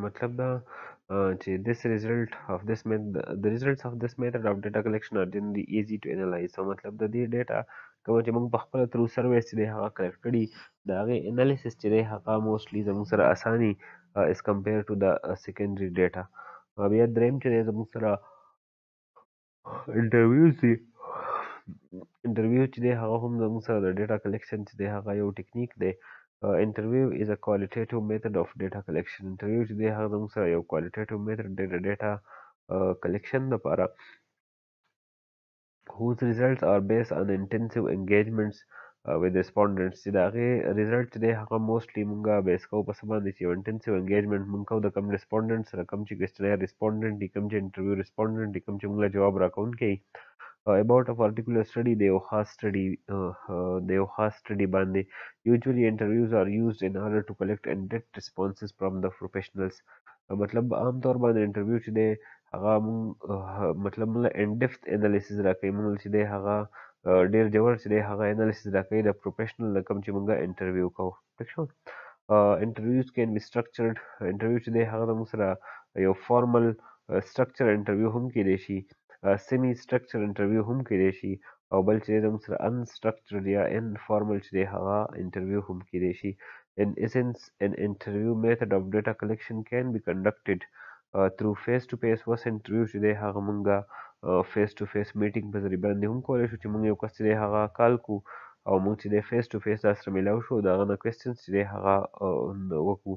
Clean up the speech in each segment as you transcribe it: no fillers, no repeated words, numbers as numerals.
مطلب دا چې the results of this method of data collection are generally easy to analyze. So مطلب د دې ډیټا کوم چې موږ په خپل تھرو سرویس چې دی هغه کلیکټ کړي د هغې انالیسس چې دی هغه موسټلی زموږ سره اساني as compared to the secondary data. بیا دریم چې دی زموږ سره انټرویوز دي. انټرویو چې دی هغه هم زموږ سره د ډیټا کلیکشن چې دی هغه یو ټیکنیک دی. Interview is a qualitative method of data collection. Interview چې دی هغه زموږ سره یو qualitative method دی د ډیټا collection لپاره whose results are based on intensive engagements with respondents. چې د هغې ریزلټ چې دی هغه موسټلی مونږه بیس کوو په څه باندې چې یو انټنسیو انګیجمنټ مونږ کوو د کوم ریسپونډنټ سره، کوم چې کوېسچنیر ریسپونډنټ دي، کوم چې انټرویو ریسپونډنټ دي، کوم چې مونږ له جواب راکوونکی about a particular study د یو خاص study باندې. Usually interviews are used in order to collect in-depth responses from the professionals. مطلب عام طور باندې انټرویو چې دی هغه مطلب موږ in-depth analysis راکوي، موږ چې دی هغه ډېر ژور چې دی هغه انالیسس راکوي د پروفیشنل نه کوم چې موږ انټرویو کوو. ټیک شو. interviews can be structured. انټرویو چې دی هغه زموږ سره یو فارمل structure انټرویو هم کیدای شي، سیمی structure انټرویو هم کیدای شي، او بل چې زموږ سره unstructured یا informal چې دی هغه انټرویو هم کیدای شي. In essence, an interview method of data collection can be conducted through face to face. وس انټرویو چې دی هغه مونږه فیس ټو فیس میټینګ په ذریعه باندې هم کولی شو چې مونږ یو کس چې دی هغه کال کو او مونږ چې دی فیس ټو فیس دا سره میلاو شو، د هغه نه کوېسچنز چې دی هغه وکړو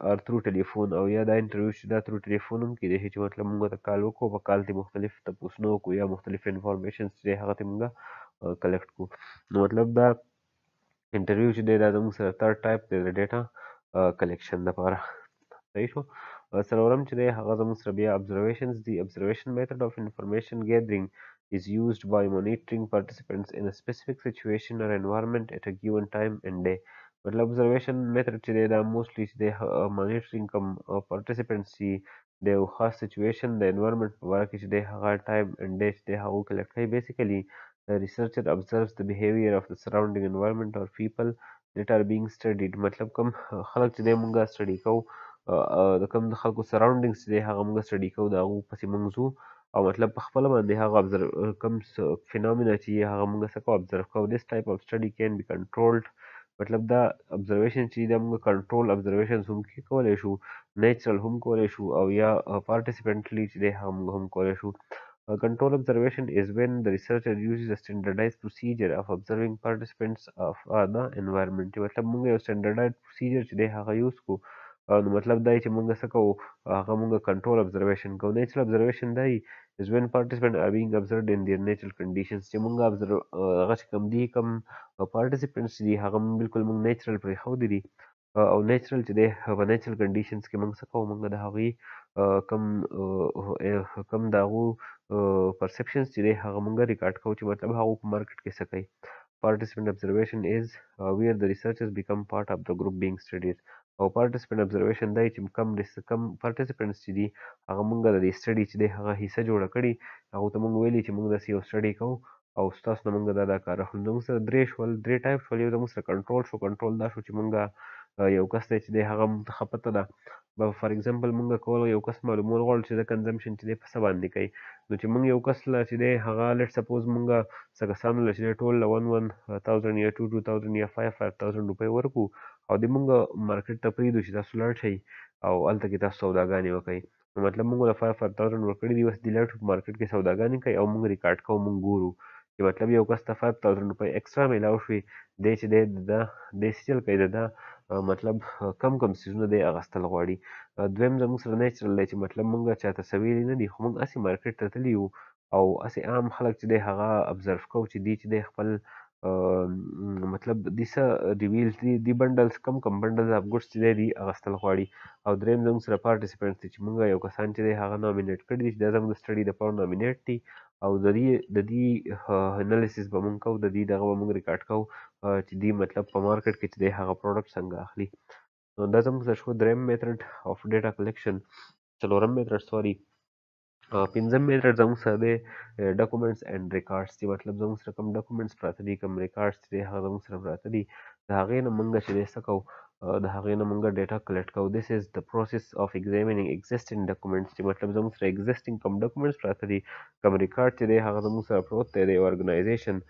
آر تھرو ټلیفون، او یا دا انټرویو چې دا تھرو ټلیفون هم کیدای شي چې مطلب مونږ ته کال وکړو، په کال کې مختلف تپوسونه وکړو یا مختلف انفارمیشنز چې دی هغه ته مونږه کلیکټ کړو. نو مطلب دا انټرویو چې دی دا زموږ سره تھرډ ټایپ دی د ډیټا کلیکشن لپاره. صحیح شو. څلورم چې دی هغه زموږ سره بیا observations دي. observation method of information gathering is used by monitoring participants in a specific situation or environment at a given time and day. مطلب observation method چې دی دا موسټلی چې دی monitoring کوم participants چې د یو خاص situation د environment په باره کې چې دی هغه time and day چې دی هغه کلیکټ کوي. basically the researcher observes the behavior of the surrounding environment or people that are being studied. مطلب کوم خلک چې دی مونږه سټډي کوو، د کوم د خلکو سراونډینګز چې دی هغه مونږ سټډي کوو، د هغو پسې مونږ ځو او مطلب په خپله باندې هغه کوم فینامنا چې هغه مونږ څه کوو observe کوو. this type of study can be controlled. مطلب دا observation چې دا مونږ کنټرول observations هم کولی شو، نیچرل هم کولی شو، او یا participantly چې دی هغه مونږ هم کولی شو. Control observation is when the researcher uses a standardized procedure of observing participants of the environment. مطلب مونږ یو standardized procedure چې دی هغه یوز کو، نو مطلب دا چې مونږ څه کوو هغه مونږ کنټرول observation کوو. natural observation دا is when participants are being observed in their natural conditions. چې مونږ هغه چې کوم دي کوم participants دي هغه بالکل مونږ natural پرېښودي دي، او natural چې دی په natural conditions کې مونږ څه کوو، مونږ د هغوی کوم د هغو perceptions چې دی هغه مونږ ریکارډ کوو چې مطلب هغو په مارکیټ کې څه کوي. participant observation is where the researchers become part of the group being studied. او participant observation دی چې کم participants چې دي هغه مونږ د دې study چې دی هغه حصه جوړه کړي، هغو ته مونږ ویلي چې مونږ داسې یو study کوو او ستاسو نه مونږ دا کار اخلو. زموږ سره درې ټایپ شول. یو زموږ سره کنټرول شو. کنټرول دا شو چې مونږ یو کس دی چې دی هغه مونږ ته ښه پته ده، فار ایگزامپل مونږ کول یو کس معلومول غواړو چې د کنزمپشن چې دی په څه باندې کوي، نو چې مونږ یو کس له چې دی هغه لیټ سپوز مونږ څه کسانو له چې دی ټول له 1000 یا 2000 یا 5000 روپۍ ورکړو او د مونږ مارکیټ ته پرېږدو چې تاسو لاړ شئ او هلته کې تاسو سوداګانې وکړئ. نو مطلب مونږ له 5000 ورکړي دي، اوس دې لاړ شو په مارکیټ کې سوداګانې کوي او مونږ ریکارډ کوو، مونږ ګورو چې مطلب یو کس ته 5000 روپۍ ایکسټرا میلاو شوې، دی چې دی دی چل کوي د مطلب کم څیزونه دی اخیستل غواړي. دویم زموږ سره نیچرل دی چې مطلب مونږ چاته څه ویلي نه دي، خو مونږ هسې مارکیټ ته تللي یو او هسې عام خلک چې دی هغه ابزرو کوو چې دی چې دی خپل مطلب دې څه ریویل دي بنډلز کم بنډلز اف ګوډس چې دی اخیستل غواړي. او دریم زموږ سره پارټیسپینټس دي چې مونږ یو کسان چې دی هغه نامینیټ کړي دي چې دا زموږ د سټډي دپاره نامینیټ دي او د دې انالیسس به مونږ کوو، د دې دغه به مونږ ریکارډ کوو چې دی مطلب په مارکیټ کې چې دی هغه پروډکټ څنګه اخلي. نو دا زموږ سره شو دریم میتھډ اف ډیټا کلیکشن. څلورم میتھډ سوري پنځم میتھډ زموږ سره دی ډاکومنټس اینډ ریکارډس چې مطلب زموږ سره کوم ډاکومنټس پراته دي، کوم ریکارډس چې دی هغه زموږ سره پراته دي، د هغې نه مونږ چې دی څه کوو د هغې نه مونږ ډیټا کلیکټ کوو. this is the process of examining existing documents چې مطلب زموږ سره existing کوم documents پراته دي، کوم ریکارډ چې دی هغه زموږ سره پروت دی د organization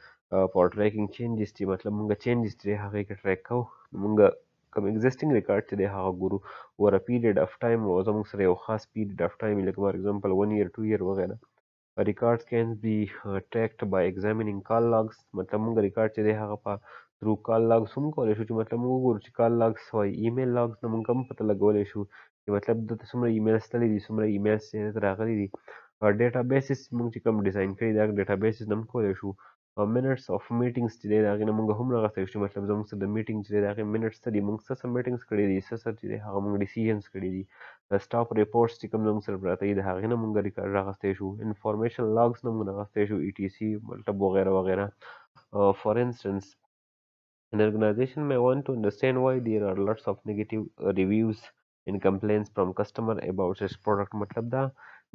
for tracking changes چې مطلب مونږ changes چې دی هغې کې ټریک کوو. مونږ کوم existing ریکارډ چې دی هغه ګورو over a period of time او زموږ سره یو خاص period of time لکه for example 1 year 2 year وغیره. records can be tracked by examining call logs مطلب مونږ ریکارډ چې دی هغه په through call logs هم کولی شو چې مطلب موږ وګورو چې call logs وایي ایمیل logs نه مونږ هم پته لګولی شو چې مطلب دلته څومره ایمیلز تللي دي، څومره ایمیلز چې دلته راغلي دي. ډیټا بیسز مونږ چې کوم ډیزاین کړي دا ډیټا بیسز نه هم کولی شو. minutes of meetings چې دی د هغې نه مونږ هم راغستی شو چې مطلب زموږ سره د میټینګ چې دی د هغې minutes څه دي، مونږ څه میټینګز کړي دي، څه چې دی هغه مونږ ډیسیژنز کړي دي. staff reports چې کوم زموږ سره پراته دي د هغې نه مونږ ریکارډ راغستی شو. information logs نه مونږ راغستی شو etc مطلب وغیره وغیره. for instance an organization may want to understand why there are lots of negative reviews and complaints from customer about its product. مطلب دا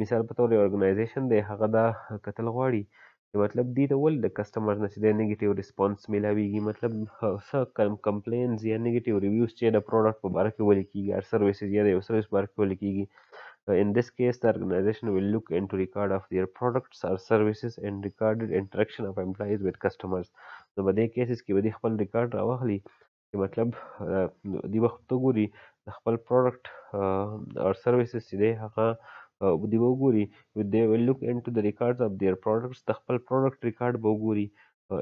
مثال په تور organization دی هغه دا کتل غواړي چې مطلب دې ته ولې د کسټمر نه چې د نیگیټیو ریسپانس میلاویږي، مطلب څه کمپلینز یا نیگیټیو ریویوز چې د پروډکټ په باره کې ولې کیږي، هر سروسز یا د یو سروس په باره کې ولې کیږي. In this case, the organization will look into record of their products or services and recorded interaction of employees with customers. نو په دې کیسز کې به دوی خپل ریکارډ راواخلي چې مطلب دوی به ته ګوري د خپل پروډکټ or services چې دی هغه دوی به وګوري. they will look into the records of their products د خپل پروډکټ ریکارډ به وګوري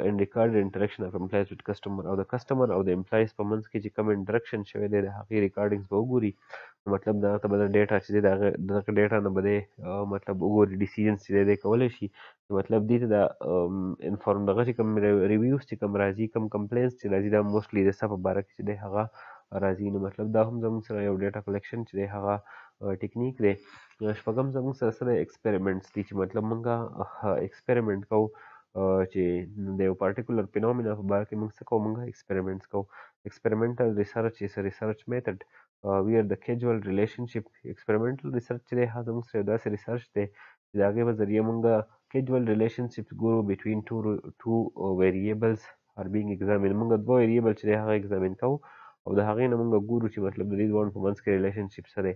and recorded interaction of employees with customer او د کسټمر او د امپلایز په منځ کې چې کوم انټرکشن شوی دی د هغې ریکارډینګز به وګوري. مطلب دغه ته به د ډیټا چې دی دغه ډیټا نه به دی مطلب وګوري ډیسیژنز چې دی کولی شي مطلب دې ته د انفارم دغه چې کوم ریویوز چې کوم راځي کوم کمپلینس چې راځي دا موسټلی د څه په باره کې چې دی هغه راځي. نو مطلب دا هم زموږ سره یو ډیټا کلیکشن چې دی هغه ټیکنیک دی. شپږم زموږ سره څه دی ایکسپریمنټس دي چې مطلب موږ ایکسپریمنټ کوو چې د یو پارټیکولر فینومینا په باره کې موږ څه کوو، موږ ایکسپریمنټس کوو. ایکسپریمنټل ریسرچ is a research method where the causal relationship experimental research چې دی هغه زموږ سره یو داسې ریسرچ دی چې د هغې په ذریعه موږ causal relationships ګورو between two variables are being examined. موږ دوه ویریبل چې دی هغه ایگزامین کوو او د هغې نه موږ ګورو چې مطلب د دې دواړو په منځ کې ریلیشنشپ څه دی.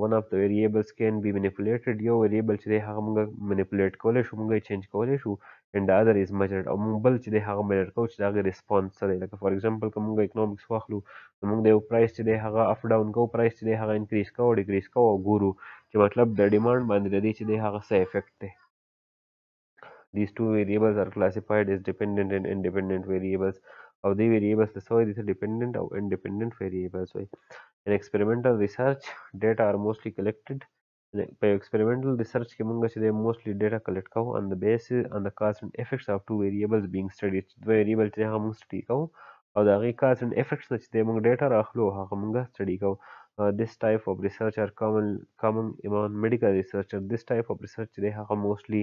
one of the variables can be manipulated یو ویریبل چې دی هغه موږ منیپولیټ کولی شو، موږ یې چینج کولی شو. and the other is measured او موږ بل چې دی هغه میجر کوو چې د هغې ریسپانس څه دی. لکه فار ایگزامپل که موږ اکنامکس واخلو نو موږ د یو پرایس چې دی هغه اپ ډاون کوو، پرایس چې دی هغه انکریز کوو ډیکریز کوو او ګورو چې مطلب د ډیمانډ باندې د دې چې دی هغه څه افیکټ دی. These two variables are classified as dependent and independent variables او دې variables ته څه وایي، دې ته dependent او independent variables وایي. In experimental research data are mostly collected. په experimental research کې موږ چې دی mostly data collect کوو on the basis on the cause and effects of two variables being studied. دوه variable چې هغه موږ study کوو او د هغې cause and effects نه چې دی موږ data رااخلو او هغه موږ study کوو. This type of research are common among medical researchers. This type of research چې دی هغه mostly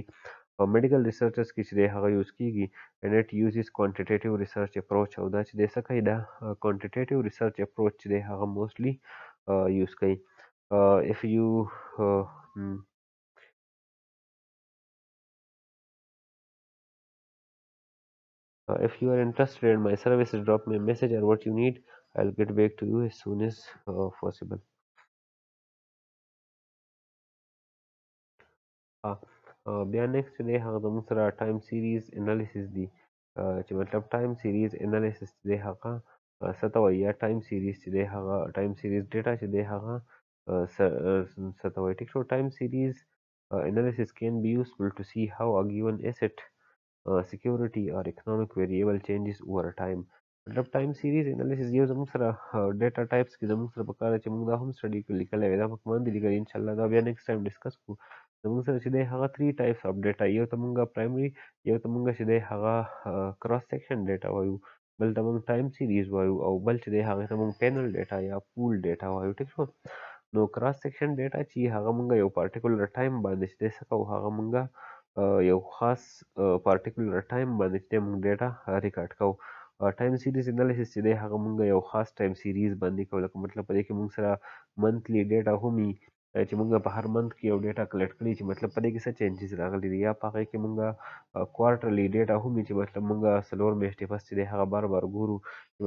medical researchers کې چې دی هغه یوز کیږي. and it uses quantitative research approach او دا چې دی څه کوي دا quantitative research approach چې دی هغه mostly یوز کوي. If you if you are interested in my services, drop me a message or what you need. I'll get back to you as soon as possible. بیا نیکسټ چې دی هغه زموږ سره ټایم سیریز انالیسیس دی چې مطلب ټایم سیریز انالیسیس چې دی هغه څه ته وایي یا ټایم سیریز چې دی هغه ټایم سیریز ډیټا چې دی هغه څه ته وایي. ټیک شو. ټایم سیریز analysis can be useful to see how a given asset security or economic variable changes over time. مطلب ټایم سیریز انالیسیس یو زموږ سره ډیټا ټایپس کې زموږ سره پکار چې موږ دا هم سټډي لیکلی وی دا پکې باندې لیکلي انشاءالله دا بیا نیکسټ ټایم ډسکس کوو. زموږ سره چې دی هغه 3 types of data یو ته موږ پرایمري یو ته موږ چې دی هغه کراس سیکشن ډیټا وایو، بل ته موږ ټایم سیریز وایو او بل چې دی هغې ته موږ پینل ډیټا یا پول ډیټا وایو. ټیک شو. نو کراس سیکشن ډیټا چې هغه موږ یو پارټیکولر ټایم باندې چې دی څه کوو هغه موږ یو خاص پارټیکولر ټایم باندې چې دی موږ ډیټا ریکارډ کوو. ټایم سیریز انالیسیس چې دی هغه موږ یو خاص ټایم سیریز باندې کوو. لکه مطلب په دې کې موږ سره منتلی ډیټا هم وي چې موږ په هر منت کې یو ډیټا کلیکټ کړي چې مطلب په دې کې څه چینجز راغلي دي، یا په هغې کې موږ کوارټرلی ډیټا هم وي چې مطلب موږ 4 میاشتې پس چې دی هغه بار بار ګورو